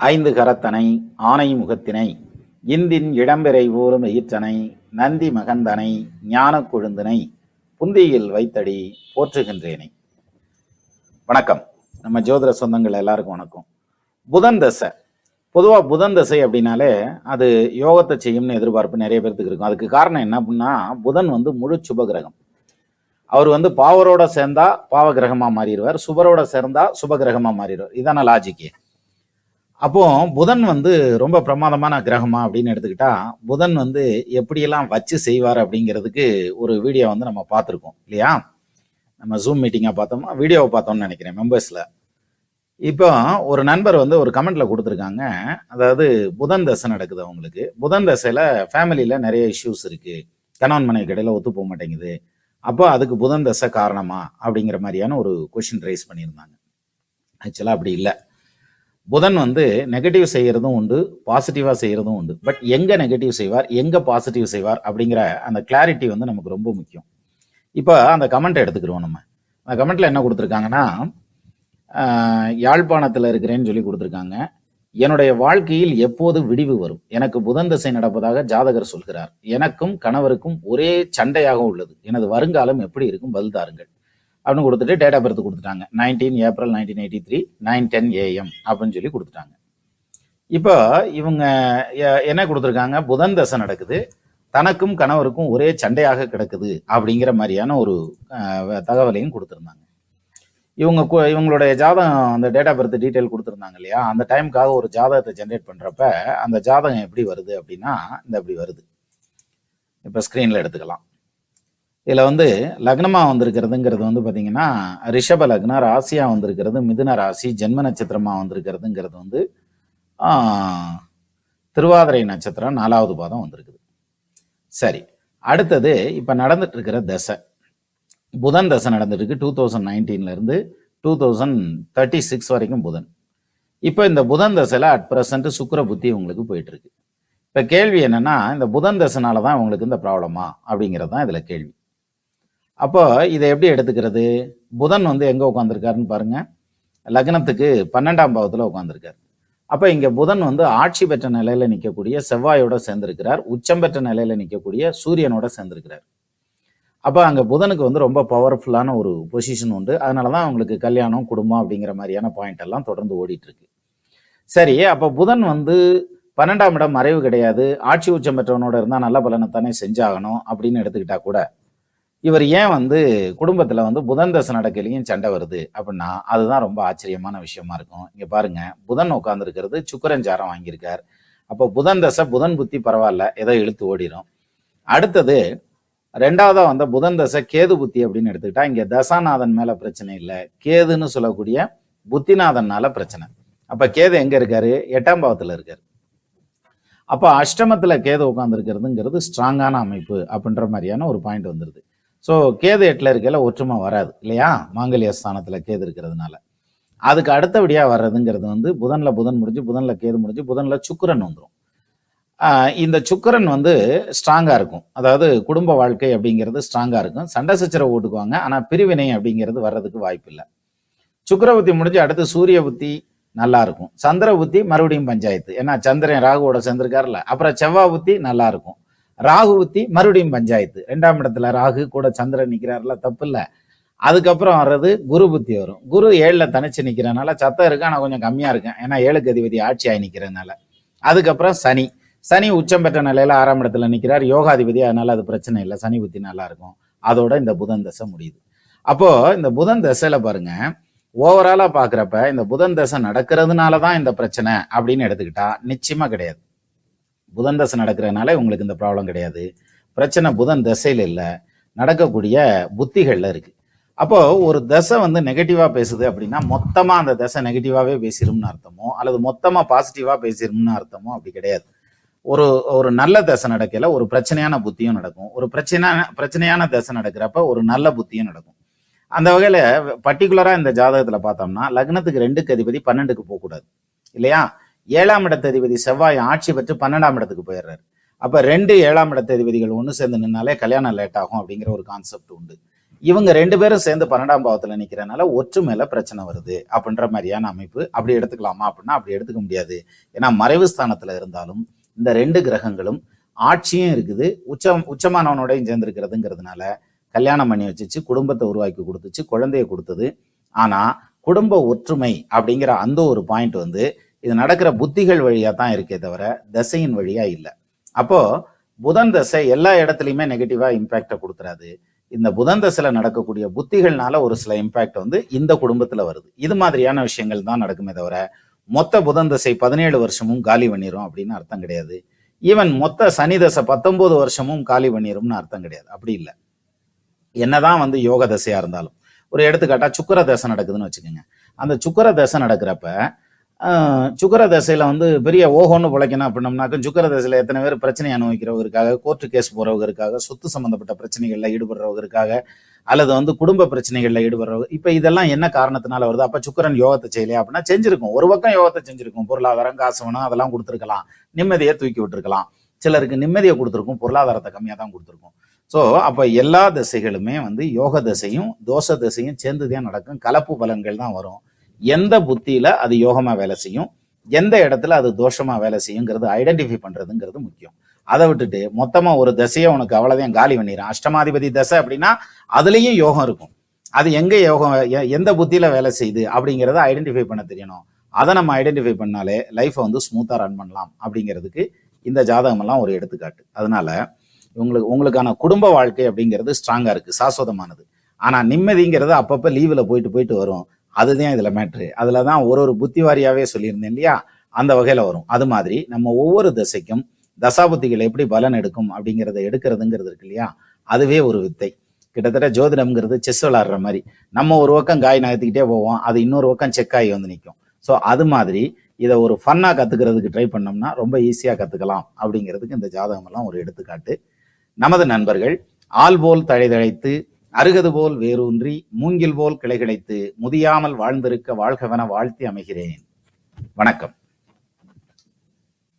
ஐந்து கரத்தனை ஆனை முகத்தினை இந்தின் இடம்பெறை ஊறும் ஈற்றனை நந்தி மகந்தனை ஞான கொழுந்தனை புந்தியில் வைத்தடி போற்றுகின்றேனே. வணக்கம். நம்ம ஜோதிட சொந்தங்கள் எல்லாருக்கும் வணக்கம். புதன் தசை, பொதுவாக புதன் தசை அப்படின்னாலே அது யோகத்தை செய்யும்னு எதிர்பார்ப்பு நிறைய பேருக்கு இருக்கும். அதுக்கு காரணம் என்ன அப்படின்னா, புதன் முழு சுப கிரகம். அவர் பாவரோட சேர்ந்தா பாவ கிரகமா மாறிடுவார், சுபரோட சேர்ந்தா சுப கிரகமா மாறிடுவார். இதான லாஜிக்கு. அப்போ புதன் ரொம்ப பிரமாதமான கிரகமா அப்படின்னு எடுத்துக்கிட்டா, புதன் எப்படியெல்லாம் வச்சு செய்வார் அப்படிங்கிறதுக்கு ஒரு வீடியோ நம்ம பார்த்துருக்கோம் இல்லையா? நம்ம ஜூம் மீட்டிங்காக பார்த்தோமா, வீடியோவை பார்த்தோம்னு நினைக்கிறேன் மெம்பர்ஸில். இப்போ ஒரு நண்பர் ஒரு கமெண்ட்ல கொடுத்துருக்காங்க, அதாவது புதன் தசை நடக்குது அவங்களுக்கு. புதன் தசையில் ஃபேமிலியில் நிறைய இஷ்யூஸ் இருக்கு, கணவன் மனைவி இடையில ஒத்து போக மாட்டேங்குது. அப்போ அதுக்கு புதன் தசை காரணமா அப்படிங்கிற மாதிரியான ஒரு கொஷின் ரைஸ் பண்ணியிருந்தாங்க. ஆக்சுவலாக அப்படி இல்லை. புதன் நெகட்டிவ் செய்யறதும் உண்டு, பாசிட்டிவா செய்யறதும் உண்டு. பட் எங்க நெகட்டிவ் செய்வார், எங்க பாசிட்டிவ் செய்வார் அப்படிங்கிற அந்த கிளாரிட்டி நமக்கு ரொம்ப முக்கியம். இப்போ அந்த கமெண்ட் எடுத்துக்கிறோம். நம்ம அந்த கமெண்ட்ல என்ன கொடுத்துருக்காங்கன்னா, யாழ்ப்பாணத்தில் இருக்கிறேன்னு சொல்லி கொடுத்துருக்காங்க. என்னுடைய வாழ்க்கையில் எப்போது விடிவு வரும்? எனக்கு புதன் தசை நடப்பதாக ஜாதகர் சொல்கிறார். எனக்கும் கணவருக்கும் ஒரே சண்டையாக உள்ளது. எனது வருங்காலம் எப்படி இருக்கும்? பதில் தாருங்கள் அப்படின்னு கொடுத்துட்டு டேட் ஆஃப் பர்த் கொடுத்துட்டாங்க. 19 ஏப்ரல் 1983 9:10 AM அப்படின்னு சொல்லி கொடுத்துட்டாங்க. இப்போ இவங்க என்ன கொடுத்துருக்காங்க, புதன் தசை நடக்குது, தனக்கும் கணவருக்கும் ஒரே சண்டையாக கிடக்குது அப்படிங்கிற மாதிரியான ஒரு தகவலையும் கொடுத்துருந்தாங்க. இவங்களுடைய ஜாதகம், அந்த டேட் ஆஃப் பர்த் டீட்டெயில் கொடுத்துருந்தாங்க இல்லையா? அந்த டைமுக்காக ஒரு ஜாதகத்தை ஜென்ரேட் பண்ணுறப்ப அந்த ஜாதகம் எப்படி வருது அப்படின்னா, இப்படி வருது. இப்போ ஸ்க்ரீனில் எடுத்துக்கலாம். இதில் லக்னமாக வந்திருக்கிறதுங்கிறது பார்த்தீங்கன்னா ரிஷப லக்னம், ராசியாக வந்திருக்கிறது மிதுன ராசி, ஜென்ம நட்சத்திரமாக வந்திருக்கிறதுங்கிறது திருவாதிரை நட்சத்திரம் 4வது பாதம் வந்திருக்குது. சரி, அடுத்தது இப்போ நடந்துட்டு இருக்கிற தசை, புதன் தசை நடந்துட்டு இருக்கு. 2019 2036 வரைக்கும் புதன். இப்போ இந்த புதன் தசையில் அட் ப்ரெசன்ட் சுக்கிர புத்தி உங்களுக்கு போயிட்டு இருக்கு. இப்போ கேள்வி என்னன்னா, இந்த புதன் தசைனால தான் உங்களுக்கு இந்த ப்ராப்ளமா அப்படிங்கிறது தான் இதில் கேள்வி. அப்போ இதை எப்படி எடுத்துக்கிறது? புதன் எங்கே உட்காந்துருக்காருன்னு பாருங்க, லக்னத்துக்கு 12ஆம் பாவத்தில் உட்காந்துருக்காரு. அப்போ இங்கே புதன் ஆட்சி பெற்ற நிலையில நிற்கக்கூடிய செவ்வாயோட சேர்ந்திருக்கிறார், உச்சம் பெற்ற நிலையில நிற்கக்கூடிய சூரியனோட சேர்ந்திருக்கிறார். அப்போ அங்கே புதனுக்கு ரொம்ப பவர்ஃபுல்லான ஒரு பொசிஷன் உண்டு. அதனால தான் அவங்களுக்கு கல்யாணம், குடும்பம் அப்படிங்கிற மாதிரியான பாயிண்ட் எல்லாம் தொடர்ந்து ஓடிட்டு இருக்கு. சரி, அப்போ புதன் 12ஆம் இடம் மறைவு கிடையாது, ஆட்சி உச்சம் பெற்றவனோட இருந்தால் நல்ல பலனை தானே செஞ்சாகணும் அப்படின்னு எடுத்துக்கிட்டா கூட, இவர் ஏன் குடும்பத்தில் புதன் தசை நடக்கலையும் சண்டை வருது அப்படின்னா, அதுதான் ரொம்ப ஆச்சரியமான விஷயமா இருக்கும். இங்கே பாருங்க, புதன் உட்காந்துருக்கிறது சுக்கிரன் சாரம் வாங்கியிருக்கார். அப்போ புதன் தசை, புதன் புத்தி பரவாயில்ல, ஏதோ இழுத்து ஓடிடும். அடுத்தது 2வதா புதன் தசை கேது புத்தி அப்படின்னு எடுத்துக்கிட்டா, இங்கே தசாநாதன் மேல பிரச்சனை இல்லை, கேதுன்னு சொல்லக்கூடிய புத்திநாதன்னால பிரச்சனை. அப்போ கேது எங்க இருக்காரு? 8ஆம் பாவத்தில் இருக்காரு. அப்போ அஷ்டமத்துல கேது உட்காந்துருக்கிறதுங்கிறது ஸ்ட்ராங்கான அமைப்பு அப்படின்ற மாதிரியான ஒரு பாயிண்ட் வந்துருது. ஸோ கேது 8ல் இருக்கல ஒற்றுமை வராது இல்லையா? மாங்கல்ய ஸ்தானத்துல கேது இருக்கிறதுனால. அதுக்கு அடுத்தபடியா வர்றதுங்கிறது புதன்ல புதன் முடிஞ்சு, புதன்ல கேது முடிஞ்சு, புதன்ல சுக்கிரன் வந்துடும். இந்த சுக்கிரன் ஸ்ட்ராங்கா இருக்கும். அதாவது குடும்ப வாழ்க்கை அப்படிங்கிறது ஸ்ட்ராங்கா இருக்கும். சண்டை சச்சரவு ஓட்டுக்குவாங்க, ஆனா பிரிவினை அப்படிங்கிறது வர்றதுக்கு வாய்ப்பு இல்லை. சுக்கிர புத்தி முடிஞ்சு அடுத்து சூரிய புத்தி நல்லா இருக்கும். சந்திர புத்தி மறுபடியும் பஞ்சாயத்து, ஏன்னா சந்திரன் ராகுவோட சேர்ந்திருக்காருல்ல. அப்புறம் செவ்வாய் புத்தி நல்லா இருக்கும். ராகு புத்தி மறுபடியும் பஞ்சாயத்து, 2ஆம் இடத்துல ராகு கூட சந்திரன் நிக்கிறாருல, தப்பு இல்லை. அதுக்கப்புறம் வர்றது குரு புத்தி வரும். குரு 7ல் தனிச்சு நிக்கிறதுனால சத்தம் இருக்கு, ஆனா கொஞ்சம் கம்மியா இருக்கும், ஏன்னா 7க்கு அதிபதி ஆட்சி ஆகி நிக்கிறதுனால. அதுக்கப்புறம் சனி உச்சம் பெற்ற நிலையில 6ஆம் இடத்துல நிக்கிறார், யோகாதிபதி, அதனால அது பிரச்சனை இல்லை, சனி புத்தி நல்லா இருக்கும். அதோட இந்த புதன் தசை முடியுது. அப்போ இந்த புதன் தசையில பாருங்க, ஓவராலா பாக்குறப்ப இந்த புதன் தசை நடக்கிறதுனாலதான் இந்த பிரச்சனை அப்படின்னு எடுத்துக்கிட்டா நிச்சயமா கிடையாது. புதன் தசை நடக்கிறதுனால உங்களுக்கு இந்த ப்ராப்ளம் கிடையாது. பிரச்சனை புதன் தசையில இல்லை, நடக்கக்கூடிய புத்திகள்ல இருக்கு. அப்போ ஒரு தசை நெகட்டிவா பேசுது அப்படின்னா, மொத்தமா அந்த தசை நெகட்டிவாவே பேசிரும்னு அர்த்தமோ, அல்லது மொத்தமா பாசிட்டிவா பேசிரும்னு அர்த்தமோ அப்படி கிடையாது. ஒரு நல்ல தசை நடக்கல ஒரு பிரச்சனையான புத்தியும் நடக்கும். ஒரு பிரச்சனையான தசை நடக்கிறப்ப ஒரு நல்ல புத்தியும் நடக்கும். அந்த வகையில பர்டிகுலரா இந்த ஜாதகத்துல பார்த்தோம்னா, லக்னத்துக்கு 2க்கு அதிபதி 12க்கு போகக்கூடாது இல்லையா? 7ஆம் இடத்து அதிபதி செவ்வாய் ஆட்சி பெற்று 12ஆம் இடத்துக்கு போயிடுறாரு. அப்ப 2 7ஆம் இடத்து அதிபதிகள் ஒன்று சேர்ந்து நின்னாலே கல்யாணம் லேட் ஆகும் அப்படிங்கிற ஒரு கான்செப்ட் உண்டு. இவங்க 2 பேரும் சேர்ந்து 12ஆம் பாவத்துல நிக்கிறனால ஒற்றுமையில பிரச்சனை வருது அப்படின்ற மாதிரியான அமைப்பு. அப்படி எடுத்துக்கலாமா அப்படின்னா அப்படி எடுத்துக்க முடியாது. ஏன்னா மறைவு ஸ்தானத்துல இருந்தாலும் இந்த 2 கிரகங்களும் ஆட்சியும் இருக்குது, உச்சமானவனோடையும் சேர்ந்திருக்கிறதுங்கிறதுனால கல்யாணம் பண்ணி வச்சுச்சு, குடும்பத்தை உருவாக்கி கொடுத்துச்சு, குழந்தைய கொடுத்தது. ஆனா குடும்ப ஒற்றுமை அப்படிங்கிற அந்த ஒரு பாயிண்ட் வந்து இது நடக்கிற புத்திகள் வழியா தான் இருக்கே தவிர தசையின் வழியா இல்லை. அப்போ புதன் தசை எல்லா இடத்துலையுமே நெகட்டிவா இம்பாக்டை கொடுத்துறாது. இந்த புதன் தசையில நடக்கக்கூடிய புத்திகள்னால ஒரு சில இம்பாக்ட் வந்து இந்த குடும்பத்துல வருது. இது மாதிரியான விஷயங்கள் தான் நடக்குமே தவிர மொத்த புதன் தசை 17 வருஷமும் காலி பண்ணிரும் அப்படின்னு அர்த்தம் கிடையாது. ஈவன் மொத்த சனி தசை 19 வருஷமும் காலி பண்ணிரும்னு அர்த்தம் கிடையாது. அப்படி இல்லை. என்னதான் வந்து யோக தசையா இருந்தாலும், ஒரு எடுத்துக்காட்டா சுக்கிர தசை நடக்குதுன்னு வச்சுக்கோங்க. அந்த சுக்கிர தசை நடக்கிறப்ப சுக்கிர தசையில வந்து பெரிய ஓஹோன்னு பிழைக்கணும் அப்படின்னம்னாக்க சுக்கிர தசையில எத்தனை பேர் பிரச்சனை அனுபவிக்கிறவங்க இருக்காங்க, கோர்ட்டு கேஸ் போறவங்க இருக்காங்க, சொத்து சம்பந்தப்பட்ட பிரச்சனைகள்ல ஈடுபடுறவங்க இருக்காங்க, அல்லது வந்து குடும்ப பிரச்சனைகள்ல ஈடுபடுறவங்க. இப்ப இதெல்லாம் என்ன காரணத்தினால வருது? அப்ப சுக்கிரன் யோகத்தை செய்யலையா அப்படின்னா செஞ்சிருக்கும். ஒரு பக்கம் யோகத்தை செஞ்சிருக்கும், பொருளாதாரம், காசு வேணும், அதெல்லாம் கொடுத்துருக்கலாம், நிம்மதியை தூக்கி விட்டுருக்கலாம். சிலருக்கு நிம்மதியை கொடுத்துருக்கும், பொருளாதாரத்தை கம்மியா தான் கொடுத்துருக்கும். ஸோ அப்ப எல்லா திசைகளுமே வந்து யோக திசையும் தோஷ திசையும் சேர்ந்துதான் நடக்கும். கலப்பு பலன்கள் தான் வரும். எந்த புத்தியில அது யோகமா வேலை செய்யும், எந்த இடத்துல அது தோஷமா வேலை செய்யுங்கிறது ஐடென்டிஃபை பண்றதுங்கிறது முக்கியம். அதை விட்டுட்டு மொத்தமா ஒரு தசையை உனக்கு அவ்வளவுதான் காலி பண்ணிடுறேன். அஷ்டமாதிபதி தசை அப்படின்னா அதுலயும் யோகம் இருக்கும். அது எங்க யோகம், எந்த புத்தியில வேலை செய்யுது அப்படிங்கிறத ஐடென்டிஃபை பண்ண தெரியணும். அதை நம்ம ஐடென்டிஃபை பண்ணாலே லைஃப்பை வந்து ஸ்மூத்தா ரன் பண்ணலாம் அப்படிங்கிறதுக்கு இந்த ஜாதகம் எல்லாம் ஒரு எடுத்துக்காட்டு. அதனால உங்களுக்கான குடும்ப வாழ்க்கை அப்படிங்கிறது ஸ்ட்ராங்கா இருக்கு, சாஸ்வதமானது. ஆனா நிம்மதிங்கிறது அப்பப்ப லீவ்ல போயிட்டு வரும். அதுதான் இதுல மேட்ரு. அதுலதான் ஒரு புத்தி வாரியாவே சொல்லியிருந்தேன் இல்லையா, அந்த வகையில வரும். அது மாதிரி நம்ம ஒவ்வொரு திசைக்கும் தசாபுத்திகள் எப்படி பலன் எடுக்கும் அப்படிங்கிறத எடுக்கிறதுங்கிறது இருக்கு இல்லையா, அதுவே ஒரு வித்தை. கிட்டத்தட்ட ஜோதிடம்ங்கிறது செஸ் விளாடுற மாதிரி. நம்ம ஒரு பக்கம் காய் நகர்த்திக்கிட்டே போவோம், அது இன்னொரு பக்கம் செக் ஆகி வந்து நிற்கும். ஸோ அது மாதிரி இதை ஒரு ஃபன்னா கத்துக்கிறதுக்கு ட்ரை பண்ணோம்னா ரொம்ப ஈஸியா கத்துக்கலாம் அப்படிங்கிறதுக்கு இந்த ஜாதகம் எல்லாம் ஒரு எடுத்துக்காட்டு. நமது நண்பர்கள் ஆள் போல் தழைதழைத்து அருகது போல் வேரூன்றி மூங்கில் போல் கிளைகிழைத்து முதியாமல் வாழ்ந்திருக்க வாழ்கவென வாழ்த்தி அமைகிறேன். வணக்கம்.